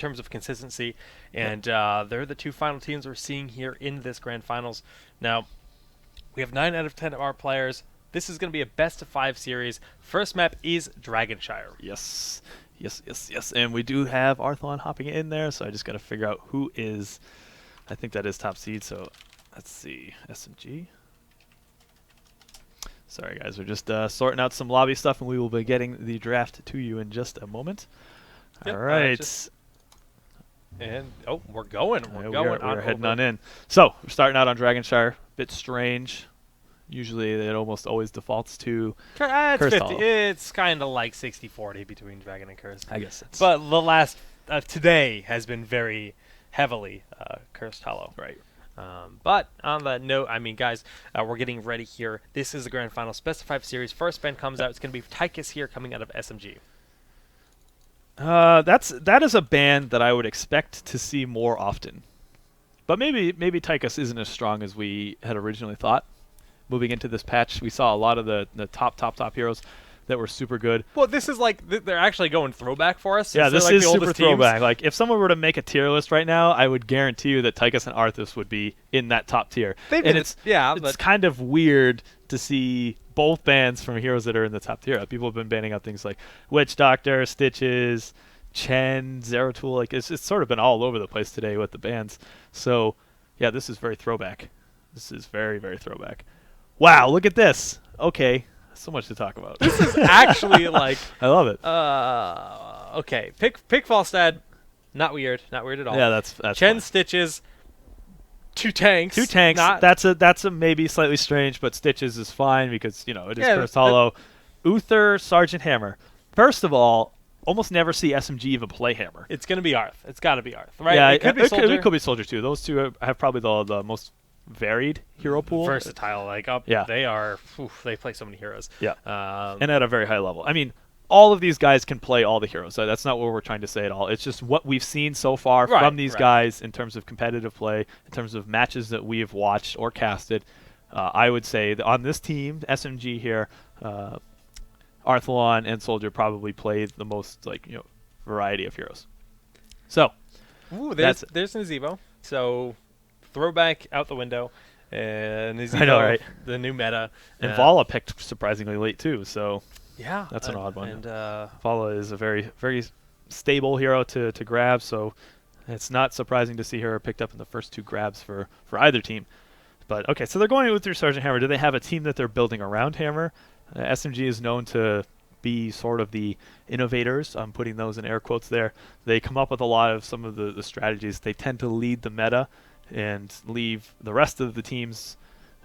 terms of consistency, and they're the two final teams we're seeing here in this grand finals. Now, we have 9 out of 10 of our players. This is going to be a best-of-5 series. First map is Dragonshire. Yes. Yes, yes, yes. And we do have Arthlon hopping in there, so I just got to figure out who is... I think that is top seed, so let's see. SMG. Sorry, guys. We're just sorting out some lobby stuff, and we will be getting the draft to you in just a moment. Yep, all right. We're going. We're heading on in. So, we're starting out on Dragonshire. Bit strange. Usually, it almost always defaults to it's Cursed 50. Hollow. It's kind of like 60-40 between Dragon and Cursed. I guess it's... But the last... today has been very heavily Cursed Hollow. Right. But on that note, I mean, guys, we're getting ready here. This is the grand final Best-of-5 series. First band comes out. It's going to be Tychus here coming out of SMG. That is a band that I would expect to see more often. But maybe Tychus isn't as strong as we had originally thought. Moving into this patch, we saw a lot of the top heroes that were super good. Well, this is like they're actually going throwback for us. Yeah, this like is the super throwback. Teams. Like if someone were to make a tier list right now, I would guarantee you that Tychus and Arthas would be in that top tier. It's kind of weird to see both bands from heroes that are in the top tier. People have been banning out things like Witch Doctor, Stitches, Chen, Zeratul. Like it's sort of been all over the place today with the bands. So yeah, this is very throwback. This is very, very throwback. Wow, look at this. Okay, so much to talk about. This is actually like... I love it. Okay, pick Falstad. Not weird at all. Yeah, that's Chen, fine. Stitches, 2 tanks. 2 tanks. That's a maybe slightly strange, but Stitches is fine because, it is Cursed Hollow. Uther, Sergeant Hammer. First of all, almost never see SMG even play Hammer. It's going to be Arth. It's got to be Arth, right? Yeah, it could be Soldier. It could be Soldier too. Those two have probably the most varied hero pool. Versatile. They are... they play so many heroes. Yeah. And at a very high level. I mean, all of these guys can play all the heroes. So that's not what we're trying to say at all. It's just what we've seen so far from these guys in terms of competitive play, in terms of matches that we have watched or casted. I would say that on this team, SMG here, Arthlon and Soldier probably play the most variety of heroes. So, there's Nazeebo. So, throwback out the window. Nazeebo, I know, right? The new meta. And Vala picked surprisingly late too. So. Yeah, that's an odd one. And Vala is a very, very stable hero to grab, so it's not surprising to see her picked up in the first 2 grabs for either team. But okay, so they're going with their Sergeant Hammer. Do they have a team that they're building around Hammer? SMG is known to be sort of the innovators. I'm putting those in air quotes there. They come up with a lot of some of the strategies. They tend to lead the meta and leave the rest of the teams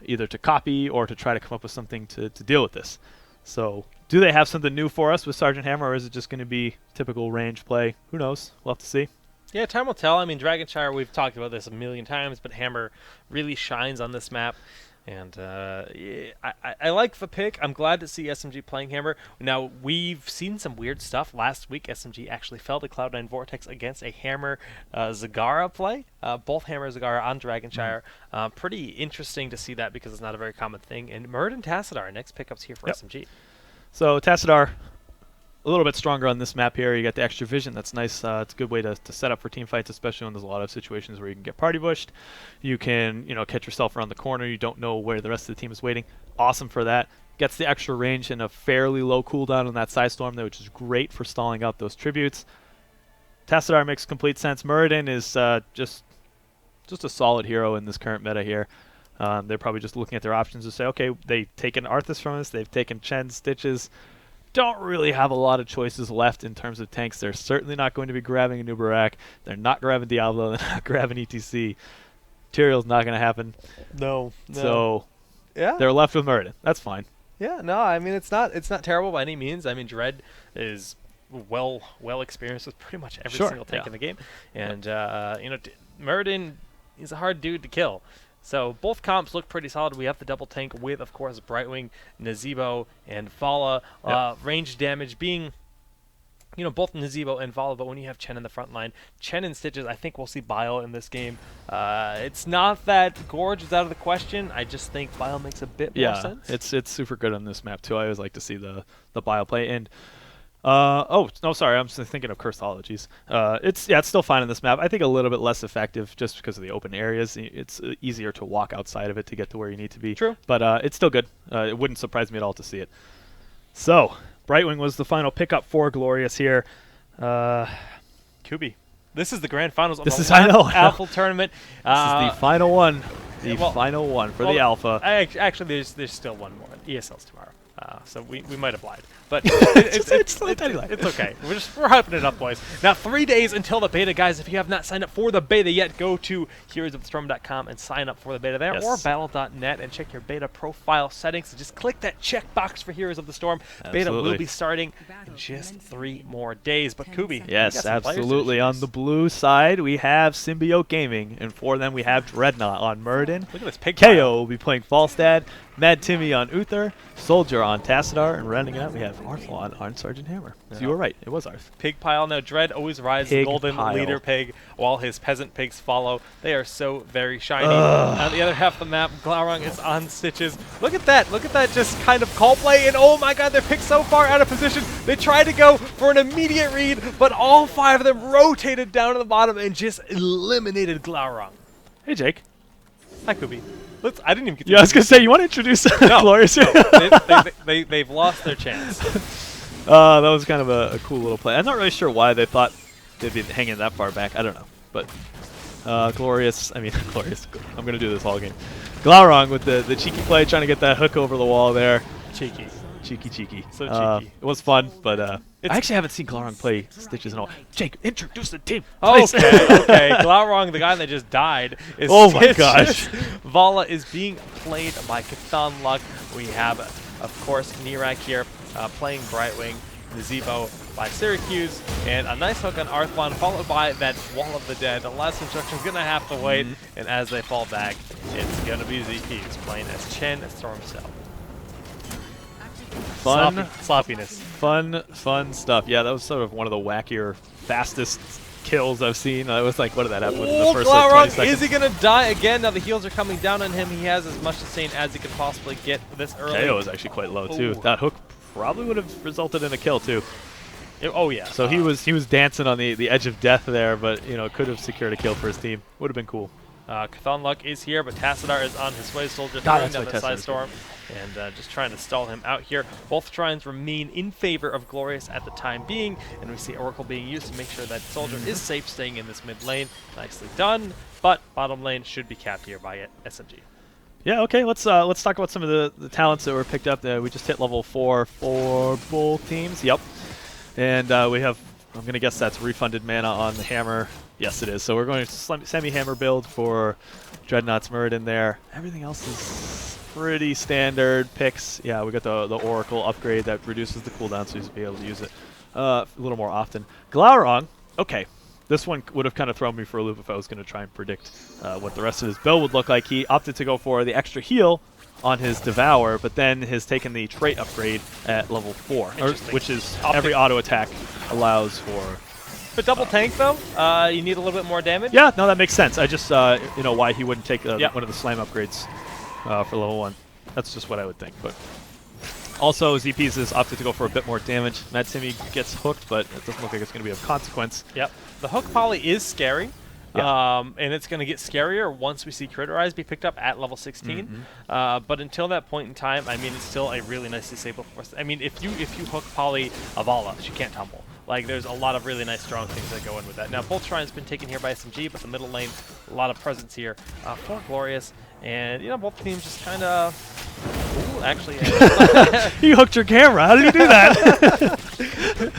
either to copy or to try to come up with something to deal with this. So do they have something new for us with Sergeant Hammer, or is it just going to be typical range play? Who knows? We'll have to see. Yeah, time will tell. I mean, Dragonshire, we've talked about this a million times, but Hammer really shines on this map. And I like the pick. I'm glad to see SMG playing Hammer. Now, we've seen some weird stuff. Last week, SMG actually fell to Cloud9 Vortex against a Hammer Zagara play. Both Hammer Zagara on Dragonshire. Pretty interesting to see that because it's not a very common thing. And Muradin Tassadar, next pickups here for SMG. So, Tassadar, a little bit stronger on this map here. You got the extra vision. That's nice. It's a good way to set up for team fights, especially when there's a lot of situations where you can get party bushed. You can, catch yourself around the corner. You don't know where the rest of the team is waiting. Awesome for that. Gets the extra range and a fairly low cooldown on that side storm there, which is great for stalling out those tributes. Tassadar makes complete sense. Muradin is just a solid hero in this current meta here. They're probably just looking at their options to say, okay, they've taken Arthas from us. They've taken Chen, Stitches. Don't really have a lot of choices left in terms of tanks. They're certainly not going to be grabbing a Nubarak. They're not grabbing Diablo. They're not grabbing ETC. Tyrael's not going to happen. No. So they're left with Muradin. That's fine. Yeah, no, I mean it's not terrible by any means. I mean Dread is well experienced with pretty much every single tank in the game, and Muradin is a hard dude to kill. So both comps look pretty solid. We have the double tank with, of course, Brightwing, Nazeebo, and Vala. Range damage being, both Nazeebo and Vala, but when you have Chen in the front line, Chen and Stitches, I think we'll see Bile in this game. It's not that Gorge is out of the question. I just think Bile makes a bit more sense. It's super good on this map, too. I always like to see the Bile play. And Oh, no, sorry. I'm just thinking of Cursologies. It's still fine in this map. I think a little bit less effective just because of the open areas. It's easier to walk outside of it to get to where you need to be. True. But it's still good. It wouldn't surprise me at all to see it. So, Brightwing was the final pickup for Glorious here. Kubi. This is the grand finals of This the is, I know. Alpha tournament. This is the final one. The well, final one for the Alpha. Actually, there's still one more. ESL's tomorrow. So we might have lied. But it's okay. We're hyping it up, boys. Now, 3 days until the beta, guys. If you have not signed up for the beta yet, go to heroesofthestorm.com and sign up for the beta there, or battle.net and check your beta profile settings. So just click that checkbox for Heroes of the Storm. Absolutely. Beta will be starting in just 3 more days. But Kubi, yes, absolutely. On the blue side, we have Symbiote Gaming, and for them we have Dreadnought on Muradin. Look at this pig KO pile. will be playing Falstad, Mad Timmy on Uther, Soldier on Tassadar, and rounding out we have Arthlon on Sergeant Hammer. So you were right, it was Arth. Pig pile. Now, Dread always rides the golden leader pig while his peasant pigs follow. They are so very shiny. On the other half of the map, Glaurung is on Stitches. Look at that. Look at that just kind of call play. And oh my god, they're picked so far out of position. They tried to go for an immediate read, but all 5 of them rotated down to the bottom and just eliminated Glaurung. Hey, Jake. Hi, Kubi. I didn't even get to I was going to say, you want to introduce Glorious? No, they've lost their chance. That was kind of a cool little play. I'm not really sure why they thought they'd be hanging that far back. I don't know. But Glorious, I'm going to do this all game. Glaurung with the cheeky play, trying to get that hook over the wall there. Cheeky. Cheeky. So cheeky. It was fun, but I actually haven't seen Glaurung play Stitches at all. Jake, introduce the team. Okay. Glaurung, the guy that just died, is oh my gosh. Vala is being played by Cthon Luck. We have, of course, Nirak here playing Brightwing, Nazebo by Syracuse, and a nice hook on Arthlon, followed by that Wall of the Dead. The last instruction's going to have to wait, and as they fall back, it's going to be ZPs playing as Chen as Storm Cell. Fun sloppiness. Fun stuff. Yeah, that was sort of one of the wackier, fastest kills I've seen. I was like, what did that happen within the first like, 20 seconds? Is he going to die again? Now the heals are coming down on him. He has as much sustain as he could possibly get this early. KO is actually quite low, too. That hook probably would have resulted in a kill, too. Oh, yeah. So he was dancing on the edge of death there, but, could have secured a kill for his team. Would have been cool. Cthon Luck is here, but Tassadar is on his way. Soldier throwing down the side storm and just trying to stall him out here. Both shrines remain in favor of Glorious at the time being, and we see Oracle being used to make sure that Soldier is safe staying in this mid lane. Nicely done, but bottom lane should be capped here by SMG. Yeah, okay, let's talk about some of the talents that were picked up. We just hit level 4 for both teams. Yep. And we have, I'm going to guess that's refunded mana on the hammer. Yes, it is. So we're going to semi-hammer build for Dreadnought's Muradin there. Everything else is pretty standard picks. Yeah, we got the Oracle upgrade that reduces the cooldown, so you'll be able to use it a little more often. Glaurung, okay. This one would have kind of thrown me for a loop if I was going to try and predict what the rest of his build would look like. He opted to go for the extra heal on his Devour, but then has taken the trait upgrade at level 4, which is every auto attack allows for. But double tank, though, you need a little bit more damage? Yeah, no, that makes sense. I just, why he wouldn't take one of the slam upgrades for level 1. That's just what I would think. But also, ZP's has opted to go for a bit more damage. Mad Timmy gets hooked, but it doesn't look like it's going to be of consequence. Yep. The hook poly is scary. Yeah. And it's going to get scarier once we see Criterize be picked up at level 16. But until that point in time, I mean, it's still a really nice disable force. I mean, if you hook poly Avala, she can't tumble. Like, there's a lot of really nice, strong things that go in with that. Now, both shrines been taken here by SMG, but the middle lane, a lot of presence here for Glorious. And, both teams just kind of... Ooh, actually... You hooked your camera. How did you do that?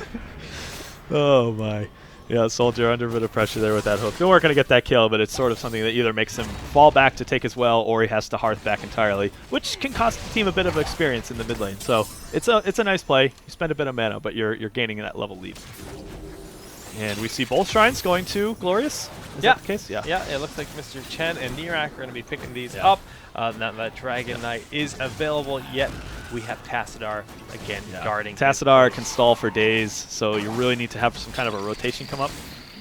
Oh, my. Yeah, Soldier under a bit of pressure there with that hook. They weren't going to get that kill, but it's sort of something that either makes him fall back to take as well, or he has to hearth back entirely, which can cost the team a bit of experience in the mid lane. So it's a nice play. You spend a bit of mana, but you're gaining that level lead. And we see both shrines going to Glorious. Is that the case? Yeah. Yeah, it looks like Mr. Chen and Nirak are going to be picking these up. Now that Dragon Knight is available, yet we have Tassadar again guarding. Tassadar can stall for days, so you really need to have some kind of a rotation come up.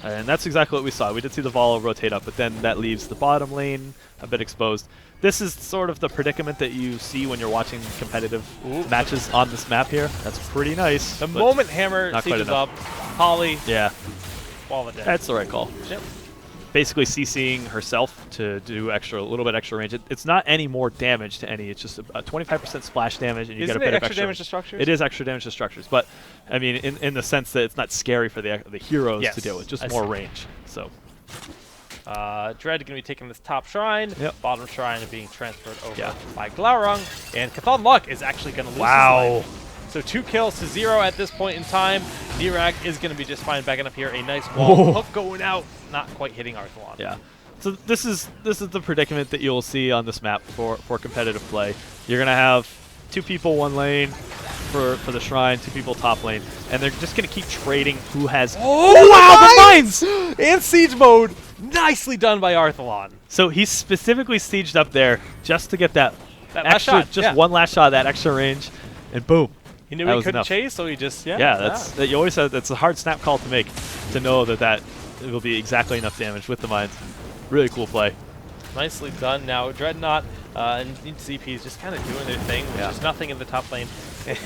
And that's exactly what we saw. We did see the Vol rotate up, but then that leaves the bottom lane a bit exposed. This is sort of the predicament that you see when you're watching competitive matches on this map here. That's pretty nice. The moment Hammer sieges up, Holly, wall it down. That's the right call. Yep. Basically CCing herself to do a little bit extra range. It's not any more damage to any. It's just a 25% splash damage, and you get a bit of extra damage to structures. It is extra damage to structures, but I mean, in the sense that it's not scary for the heroes to deal with, just more range. So. Dread going to be taking this top shrine. Bottom shrine being transferred over by Glaurung, and Chthon Luck is actually going to lose his life. So 2 kills to 0 at this point in time. Nirak is going to be just fine backing up here. A nice wall hook going out, not quite hitting Arthalon. Yeah. So this is the predicament that you'll see on this map for competitive play. You're going to have 2 people 1 lane for the shrine, 2 people top lane, and they're just going to keep trading who has. Oh wow, the mines and siege mode. Nicely done by Arthalon. So he's specifically sieged up there just to get that extra, last shot. Just one last shot, that extra range, and boom. He knew he couldn't chase, so he just that's you always have. That's a hard snap call to make, to know that it will be exactly enough damage with the mines. Really cool play. Nicely done. Now Dreadnought and ZP is just kind of doing their thing. There's nothing in the top lane. And,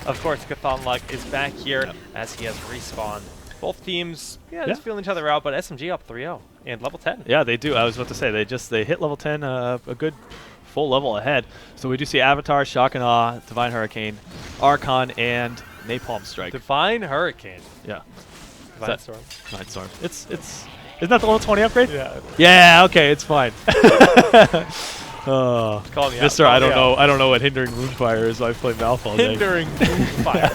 of course, Chthon Luck is back here as he has respawned. Both teams, just feeling each other out, but SMG up 3-0 and level 10. Yeah, they do. I was about to say they hit level 10 a good full level ahead. So we do see Avatar, Shock and Awe, Divine Hurricane, Archon, and Napalm Strike. Divine Hurricane. Yeah. Divine Storm. Divine Storm. Isn't that the level 20 upgrade? Yeah. Yeah. Okay, it's fine. Mister, I don't know what Hindering Moonfire is. So I play Malf all day. Hindering Moonfire.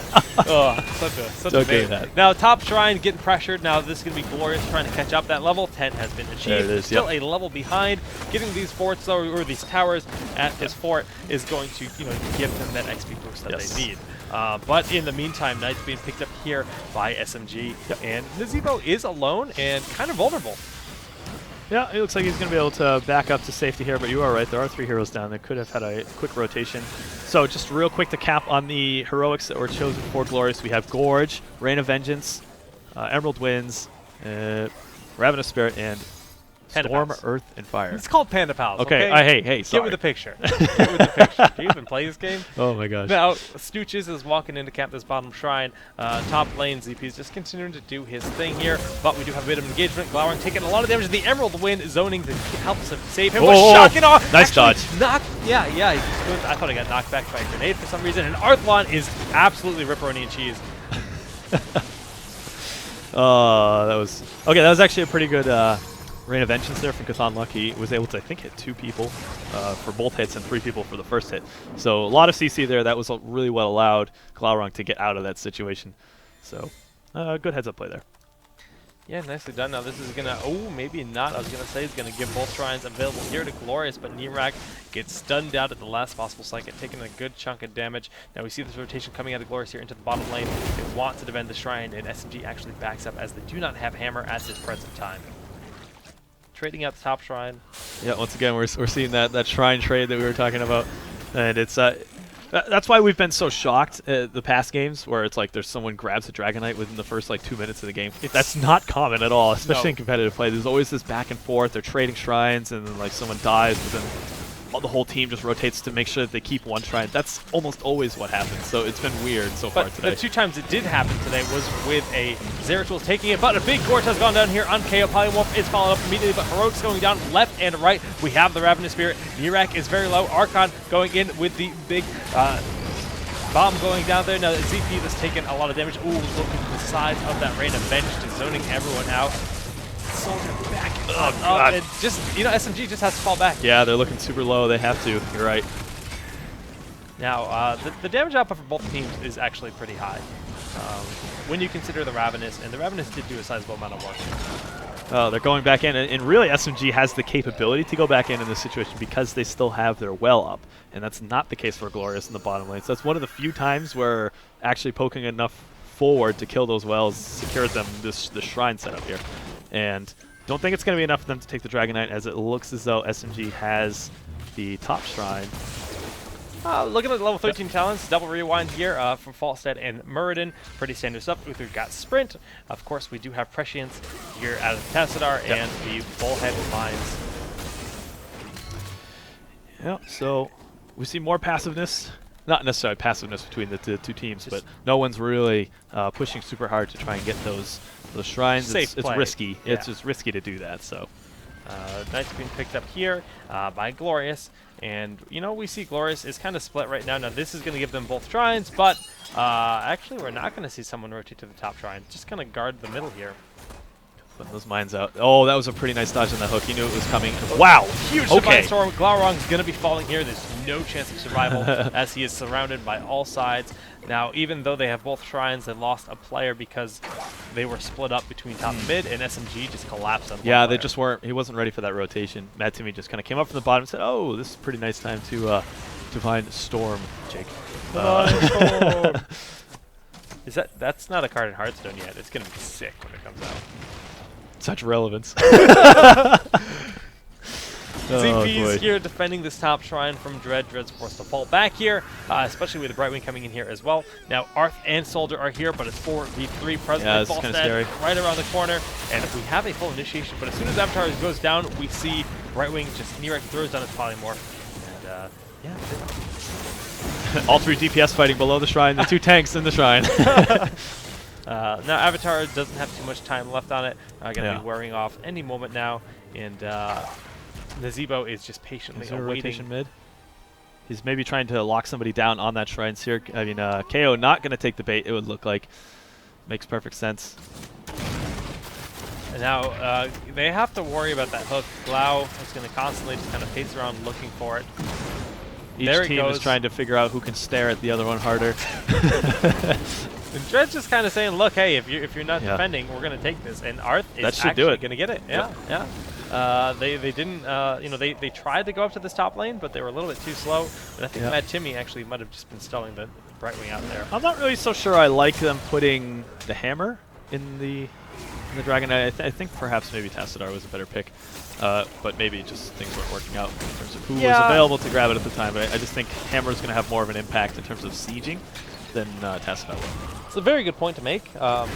Such a name. Now top shrine getting pressured. Now this is gonna be Glorious trying to catch up. That level 10 has been achieved. There it is, Still a level behind. Getting these forts though, or these towers at his fort is going to give them that XP boost that they need. But in the meantime, Knight's being picked up here by SMG, and Nazeebo is alone and kind of vulnerable. Yeah, it looks like he's going to be able to back up to safety here, but you are right. There are 3 heroes down. They could have had a quick rotation. So just real quick to cap on the heroics that were chosen for Glorious. We have Gorge, Rain of Vengeance, Emerald Winds, Ravenous Spirit, and Storm, Earth, and Fire. It's called Panda Pals. Okay. Hey, sorry. Get with the picture. Get with the picture. Do you even play this game? Oh my gosh. Now, Stooches is walking into camp this bottom shrine. Top lane, ZP is just continuing to do his thing here, but we do have a bit of engagement. Glaurung taking a lot of damage. The Emerald Wind zoning to help him save him. Shock and Awe. Nice dodge. Yeah. I thought I got knocked back by a grenade for some reason, and Arthalon is absolutely ripperoni and cheese. That was actually a pretty good Rain of Vengeance there from Chthon Luck. He was able to, I think, hit 2 people for both hits and 3 people for the first hit. So a lot of CC there. That was really what allowed Glaurung to get out of that situation. So good heads-up play there. Yeah, nicely done. Now this is going to, maybe not. I was going to say it's going to give both shrines available here to Glorious, but Nirak gets stunned out at the last possible second, taking a good chunk of damage. Now we see this rotation coming out of Glorious here into the bottom lane. They want to defend the shrine, and SMG actually backs up as they do not have Hammer at this present time. Trading out the top shrine. Yeah, once again, we're seeing that shrine trade that we were talking about, and it's that's why we've been so shocked at the past games where it's like there's someone grabs a Dragonite within the first 2 minutes of the game. That's not common at all, especially in competitive play. There's always this back and forth. They're trading shrines, and then someone dies, but then the whole team just rotates to make sure that they keep one shrine. That's almost always what happens, so it's been weird so far today. The 2 times it did happen today was with a Zeratul taking it, but a big Gorge has gone down here on KO. Polymorph is followed up immediately, but Heroics going down left and right. We have the Ravenous Spirit. Nirak is very low. Archon going in with the big bomb going down there. Now ZP has taken a lot of damage. Ooh, look at the size of that Rain of Vengeance, just zoning everyone out. Soldier back up, and just, SMG just has to fall back. Yeah, they're looking super low. They have to. You're right. Now, the damage output for both teams is actually pretty high when you consider the Ravenous, and the Ravenous did do a sizable amount of work. Oh, they're going back in, and really SMG has the capability to go back in this situation because they still have their well up, and that's not the case for Glorious in the bottom lane. So that's one of the few times where actually poking enough forward to kill those wells secures them this shrine setup here. And don't think it's going to be enough for them to take the Dragonite, as it looks as though SMG has the top shrine. Looking at level 13 talents, double rewind here from Falstad and Muradin. Pretty standard stuff. We've got Sprint. Of course, we do have Prescience here out of Tassadar and the Bullhead Mines. Yeah, so we see more passiveness. Not necessarily passiveness between the two teams, but no one's really pushing super hard to try and get those shrines. It's risky. Yeah. It's just risky to do that. So, Knight's being picked up here by Glorious, and we see Glorious is kind of split right now. Now this is going to give them both shrines, but actually we're not going to see someone rotate to the top shrine. Just going to guard the middle here. Putting those mines out. Oh, that was a pretty nice dodge on that hook. He knew it was coming. Wow. Huge Divine Storm. Glaurung's going to be falling here. There's no chance of survival as he is surrounded by all sides. Now, even though they have both shrines, they lost a player because they were split up between top and mid, and SMG just collapsed on Yeah, they just weren't. He wasn't ready for that rotation. Mad Timmy just kind of came up from the bottom and said, "Oh, this is a pretty nice time to find Storm, Jake." Storm. That's not a card in Hearthstone yet. It's going to be sick when it comes out. Such relevance. ZP's here defending this top shrine from Dread. Dread's forced to fall back here, especially with the Brightwing coming in here as well. Now, Arth and Soldier are here, but it's 4v3 present. Yeah, this is kind of scary. Right around the corner, and we have a full initiation, but as soon as Avatar goes down, we see Brightwing just near throws down his Polymorph. And, yeah. All 3 DPS fighting below the shrine, the 2 tanks in the shrine. Now, Avatar doesn't have too much time left on it. Going to be wearing off any moment now, and Nazebo is just patiently awaiting. Mid. He's maybe trying to lock somebody down on that shrine. I mean, KO not going to take the bait, it would look like. Makes perfect sense. And now, they have to worry about that hook. Glau is going to constantly just kind of pace around looking for it. Each team is trying to figure out who can stare at the other one harder. And Dread's just kind of saying, look, hey, if you're not defending, we're going to take this. And Arth is actually going to get it. Yeah. They didn't, they tried to go up to this top lane, but they were a little bit too slow. And I think Mad Timmy actually might have just been stalling the Brightwing out there. I'm not really so sure I like them putting the hammer in the Dragon. I think perhaps maybe Tassadar was a better pick. But maybe just things weren't working out in terms of who was available to grab it at the time. But I just think hammer is going to have more of an impact in terms of sieging than Tassadar will. It's a very good point to make. But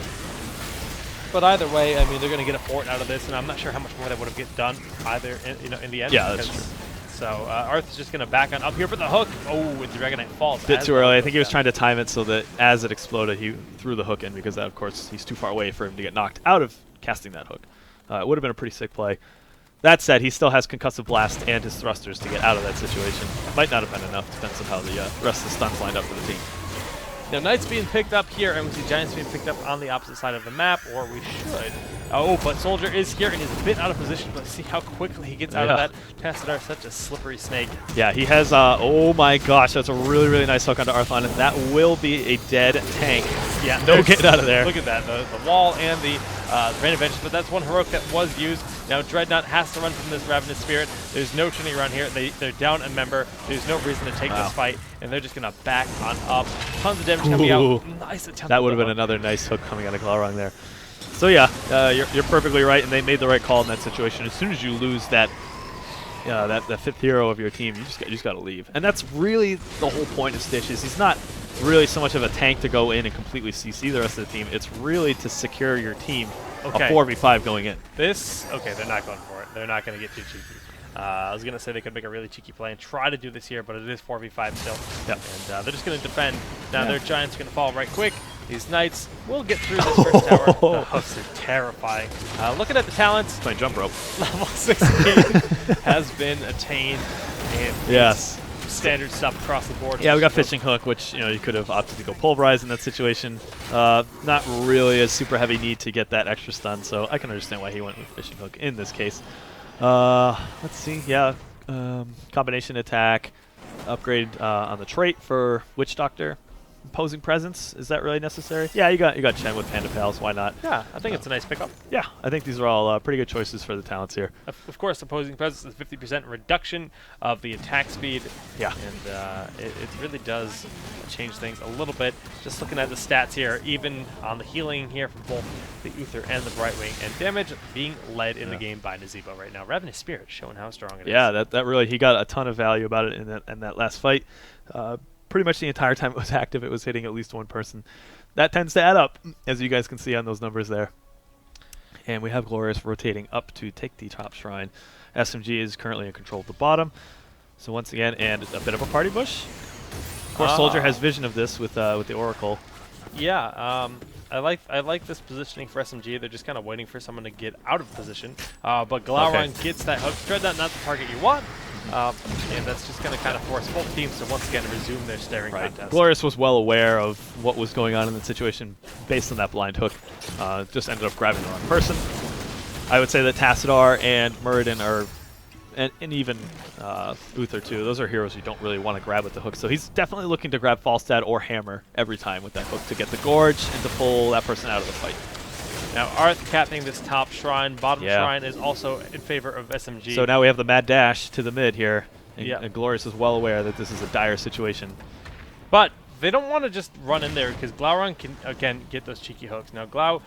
either way, I mean, they're going to get a fort out of this, and I'm not sure how much more that would have get done either. In the end. Yeah, that's true. So Arth is just going to back on up here for the hook. Oh, with the Dragonite falls. A bit too early. I think he was trying to time it so that as it exploded, he threw the hook in because, that, of course, he's too far away for him to get knocked out of casting that hook. It would have been a pretty sick play. That said, he still has Concussive Blast and his thrusters to get out of that situation. Might not have been enough, depends on how the rest of the stuns lined up for the team. Now, Knight's being picked up here, and we see Giants being picked up on the opposite side of the map, or we should. Oh, but Soldier is here, and he's a bit out of position, but see how quickly he gets out of that. Tassadar, such a slippery snake. Yeah, he has, oh my gosh, that's a really, really nice hook onto Arthon, and that will be a dead tank. Yeah, no getting out of there. Look at that, the wall and the Rain of Vengeance, but that's one heroic that was used. Now Dreadnought has to run from this Ravenous Spirit. There's no turning around here. They're down a member. There's no reason to take this fight, and they're just going to back on up. Tons of damage coming out. Nice attempt. That would have been another nice hook coming out of Glaurung there. So yeah, you're perfectly right, and they made the right call in that situation. As soon as you lose that fifth hero of your team, you just got to leave. And that's really the whole point of Stitch. Is he's not really so much of a tank to go in and completely CC the rest of the team. It's really to secure your team a 4v5 going in. They're not going for it. They're not going to get too cheeky. I was going to say they could make a really cheeky play and try to do this here, but it is 4v5 still. Yep. And they're just going to defend. Now their Giants are going to fall right quick. These Knights will get through this first tower. The hooks are terrifying. Looking at the talents. Playing jump rope. Level 16 has been attained. And standard stuff across the board. Yeah, we got Fishing Hook, which you could have opted to go Pulverize in that situation. Not really a super heavy need to get that extra stun, so I can understand why he went with Fishing Hook in this case. Let's see. Yeah, combination attack, upgrade on the trait for Witch Doctor. Imposing presence, is that really necessary? Yeah, you got Chen with Panda Pals, why not? Yeah, I think it's a nice pickup. Yeah, I think these are all pretty good choices for the talents here. Of course, opposing presence is 50% reduction of the attack speed. Yeah. And it really does change things a little bit. Just looking at the stats here, even on the healing here from both the Uther and the Brightwing, and damage being led in the game by Nazeebo right now. Ravenous Spirit showing how strong it is. Yeah, that really, he got a ton of value about it in that last fight. Pretty much the entire time it was active, it was hitting at least one person. That tends to add up, as you guys can see on those numbers there. And we have Glorious rotating up to take the top shrine. SMG is currently in control of the bottom. So once again, and a bit of a party bush. Of course, Soldier has vision of this with the Oracle. Yeah, I like this positioning for SMG. They're just kind of waiting for someone to get out of position. But Glaurung gets that hook. Dreadnought not the target you want. And that's just going to kind of force both teams to once again resume their staring contest. Glorious was well aware of what was going on in the situation based on that blind hook. Just ended up grabbing the wrong person. I would say that Tassadar and Muradin are, and even Uther too, those are heroes you don't really want to grab with the hook. So he's definitely looking to grab Falstad or Hammer every time with that hook to get the Gorge and to pull that person out of the fight. Now, Arth capping this top shrine. Bottom shrine is also in favor of SMG. So now we have the mad dash to the mid here. And Glorious is well aware that this is a dire situation. But they don't want to just run in there because Glaurung can, again, get those cheeky hooks. Now, Glau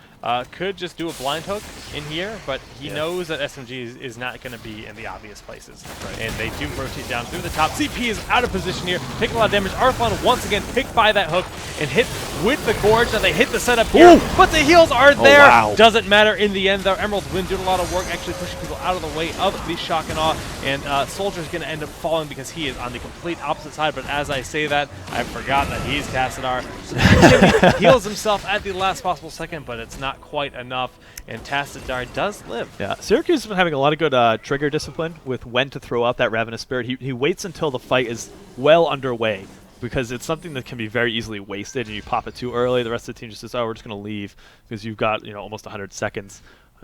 could just do a blind hook in here, but he knows that SMG is not going to be in the obvious places. And they do rotate down through the top. CP is out of position here, taking a lot of damage. Arthlon once again picked by that hook and hit with the Gorge. Now they hit the setup here, but the heals are there. Wow. Doesn't matter in the end, though. Emerald's Wind doing a lot of work, actually pushing people out of the way of the Shock and Awe. And Soldier's going to end up falling because he is on the complete opposite side. But as I say that, I forgot that he's Tassadar. So he heals himself at the last possible second, but it's not quite enough, and Tassadar does live. Yeah, Syracuse has been having a lot of good trigger discipline with when to throw out that Ravenous Spirit. He waits until the fight is well underway, because it's something that can be very easily wasted, and you pop it too early, the rest of the team just says, oh, we're just going to leave, because you've got almost 100 seconds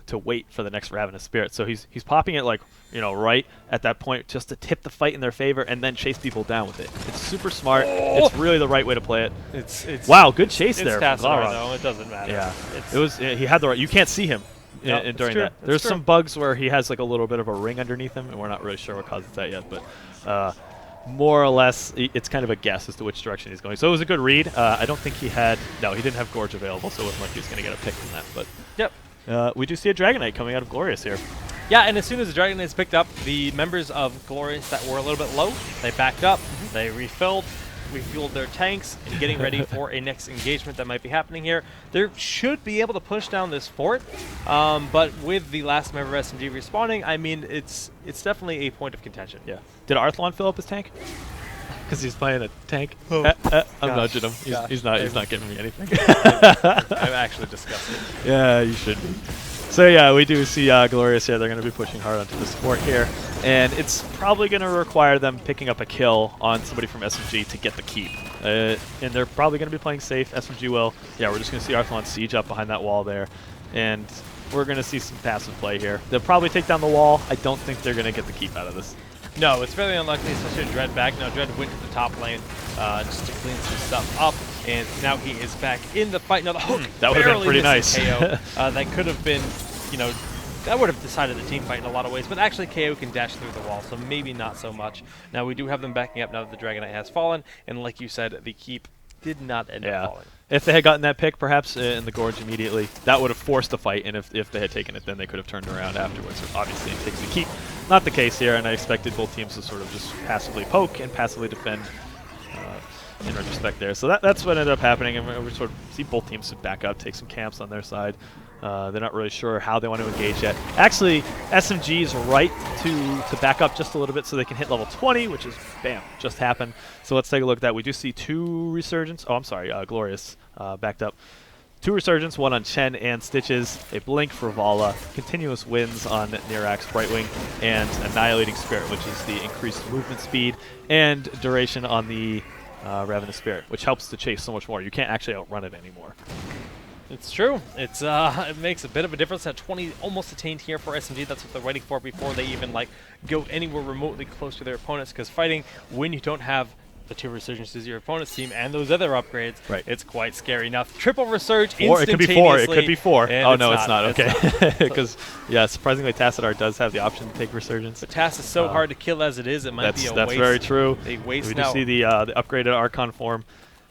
to wait for the next Ravenous Spirit. So he's popping it right at that point just to tip the fight in their favor and then chase people down with it. It's super smart. It's really the right way to play it. It's wow, good chase there. It's Tassadar, though. It doesn't matter. Yeah, he had the right. You can't see him during that. There's some bugs where he has like a little bit of a ring underneath him, and we're not really sure what causes that yet, but more or less, it's kind of a guess as to which direction he's going. So it was a good read. I don't think he didn't have Gorge available, so it wasn't like he was going to get a pick from that. But we do see a Dragonite coming out of Glorious here. Yeah, and as soon as the Dragonite is picked up, the members of Glorious that were a little bit low, they backed up, they refueled their tanks, and getting ready for a next engagement that might be happening here. They should be able to push down this fort, but with the last member of SMG respawning, I mean, it's definitely a point of contention. Yeah. Did Arthlon fill up his tank? Because he's playing a tank. I'm nudging him. He's not giving me anything. I'm actually disgusted. Yeah, you should be. So yeah, we do see Glorious here. They're going to be pushing hard onto this fort here, and it's probably going to require them picking up a kill on somebody from SMG to get the keep. And they're probably going to be playing safe. SMG will. Yeah, we're just going to see Arthlon siege up behind that wall there, and we're going to see some passive play here. They'll probably take down the wall. I don't think they're going to get the keep out of this. No, it's fairly unlikely, especially with Dread back. Now, Dread went to the top lane just to clean some stuff up, and now he is back in the fight. Now, the hook that would have been pretty nice. KO. That could have been, that would have decided the team fight in a lot of ways, but actually KO can dash through the wall, so maybe not so much. Now, we do have them backing up now that the Dragonite has fallen, and like you said, the keep did not end up falling. If they had gotten that pick, perhaps in the Gorge immediately, that would have forced the fight, and if they had taken it, then they could have turned around afterwards. So obviously, it takes the keep. Not the case here, and I expected both teams to sort of just passively poke and passively defend in retrospect there. So that's what ended up happening, and we sort of see both teams back up, take some camps on their side. They're not really sure how they want to engage yet. Actually, SMG is right to back up just a little bit so they can hit level 20, which is, bam, just happened. So let's take a look at that. We do see two Resurgence. Oh, I'm sorry, Glorious backed up. Two Resurgence, one on Chen and Stitches, a Blink for Vala, continuous wins on Nirax Brightwing, and Annihilating Spirit, which is the increased movement speed, and duration on the Ravenous Spirit, which helps to chase so much more. You can't actually outrun it anymore. It's true. It makes a bit of a difference. At 20 almost attained here for SMG. That's what they're waiting for before they even go anywhere remotely close to their opponents, because fighting when you don't have the 2 resurgences your opponent's team and those other upgrades, right. it's quite scary. Now, triple resurge or instantaneously. It could be 4. Oh, no, it's not. Okay. Because, yeah, surprisingly, Tassadar does have the option to take resurgence. But Tass is so hard to kill as it is, it might be a waste. That's very true. A waste we now. just see the upgraded Archon form.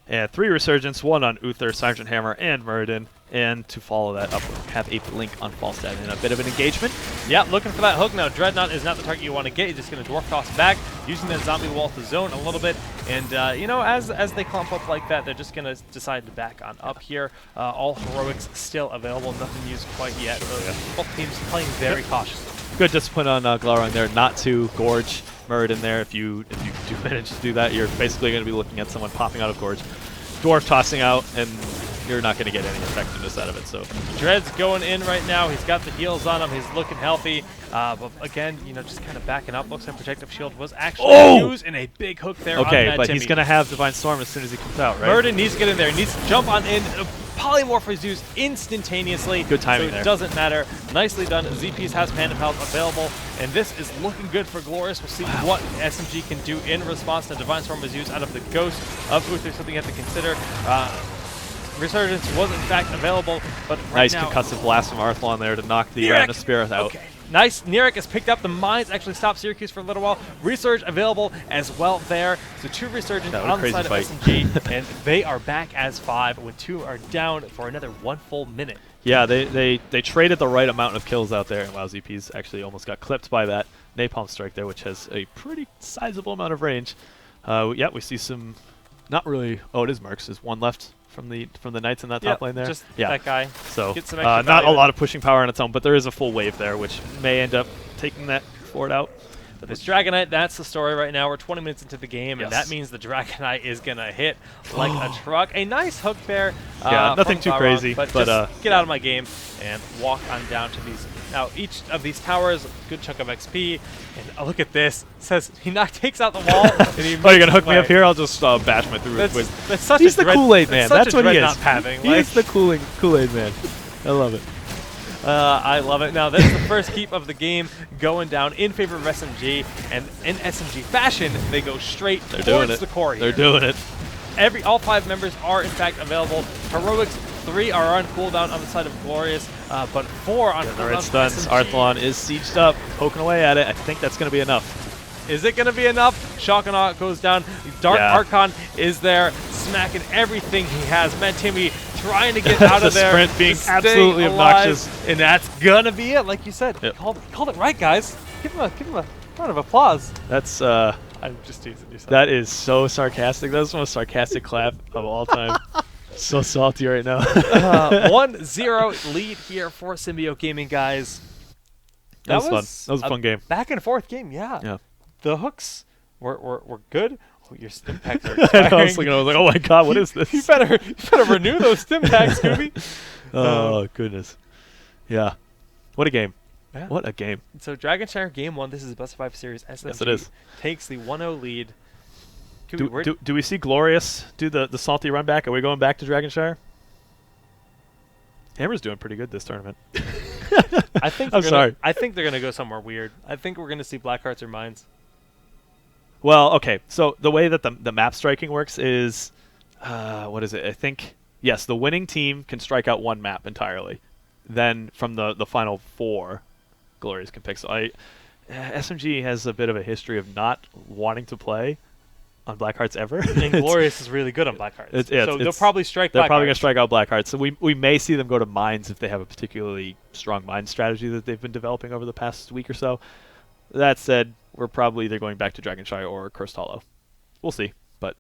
And 3 resurgence, 1 on Uther, Sergeant Hammer, and Muradin. And to follow that up, have a Blink on Falstad in a bit of an engagement. Yeah, looking for that hook now. Dreadnought is not the target you want to get. He's just going to Dwarf Toss back, using that zombie wall to zone a little bit. And, you know, as they clump up like that, they're just going to decide to back on up here. All heroics still available, nothing used quite yet. So both teams playing very cautiously. Good discipline on Glaurung there, not to Gorge Muradin there. If you do manage to do that, you're basically going to be looking at someone popping out of Gorge. Dwarf tossing out, and you're not going to get any effectiveness out of it. So Dread's going in right now. He's got the heals on him. He's looking healthy. But again, you know, just kind of backing up. Looks like Protective Shield was actually used in a big hook there. Okay, on but Timmy. He's going to have Divine Storm as soon as he comes out, right? Muradin needs to get in there. He needs to jump on in. Polymorph is used instantaneously. Good timing so it there. Doesn't matter. Nicely done. ZPs has Phantom Health available, and this is looking good for Glorious. We'll see what SMG can do in response to Divine Storm was used out of the Ghost of Uther, something you have to consider. Resurgence was in fact available, but right nice now, concussive blast from Arthlon there to knock the Spirith out. Okay. Nice. Neric has picked up. The mines actually stopped Syracuse for a little while. Resurge available as well there. So 2 Resurgence on the side of SMG, and they are back as 5 when 2 are down for another 1 full minute. Yeah, they traded the right amount of kills out there, and WoW ZPs actually almost got clipped by that Napalm Strike there, which has a pretty sizable amount of range. Yeah, we see some, not really, oh, it is Mercs. There's 1 left from the Knights in that top lane there. Just that guy. So Get some extra not a lot of pushing power on its own, but there is a full wave there, which may end up taking that fort out. But this Dragon Knight, that's the story right now. We're 20 minutes into the game, and that means the Dragon Knight is going to hit like a truck. A nice hook there. Yeah, nothing too crazy. But just get out of my game and walk on down to these. Now, each of these towers, a good chunk of XP. And look at this. It says he takes out the wall. And he you're going to hook me up here? I'll just bash my through it. He's the Kool-Aid man. That's what he is. He's the Kool-Aid man. I love it. I love it. Now, that's the first keep of the game going down in favor of SMG. And in SMG fashion, they go straight towards the core here. They're doing it. All 5 members are, in fact, available. Heroics, 3 are on cooldown on the side of Glorious, but 4 on cooldown. The red stuns. Arthlon is sieged up, poking away at it. I think that's going to be enough. Is it going to be enough? Shockanaut goes down. Dark Archon is there, smacking everything he has. Mentimi trying to get out of there. Sprint being absolutely obnoxious. And that's going to be it, like you said. Yep. Called it right, guys. Give him a round of applause. That's I'm just teasing you. That is so sarcastic. That's the most sarcastic clap of all time. So salty right now. 1-0 lead here for Symbiote Gaming, guys. That was fun. That was a fun game. Back and forth game, yeah. The hooks were good. Oh, your stim packs are I was like, oh my god, what is this? You better renew those stim packs, Scooby. Oh goodness. Yeah. What a game. Yeah. What a game. So Dragonshire Game 1, this is the best of 5 series. SMG yes, it is. Takes the 1-0 lead. Do we see Glorious do the salty run back? Are we going back to Dragonshire? Hammer's doing pretty good this tournament. I think I think they're gonna go somewhere weird. I think we're gonna see Blackhearts or Mines. Well, okay. So the way that the map striking works is, what is it? I think yes, the winning team can strike out 1 map entirely. Then from the final 4, Glorious can pick. So SMG has a bit of a history of not wanting to play on Blackhearts ever. And Glorious is really good on Blackhearts. So they'll probably strike They're probably going to strike out Blackhearts. So we may see them go to Mines if they have a particularly strong mine strategy that they've been developing over the past week or so. That said, we're probably either going back to Dragonshire or Cursed Hollow. We'll see.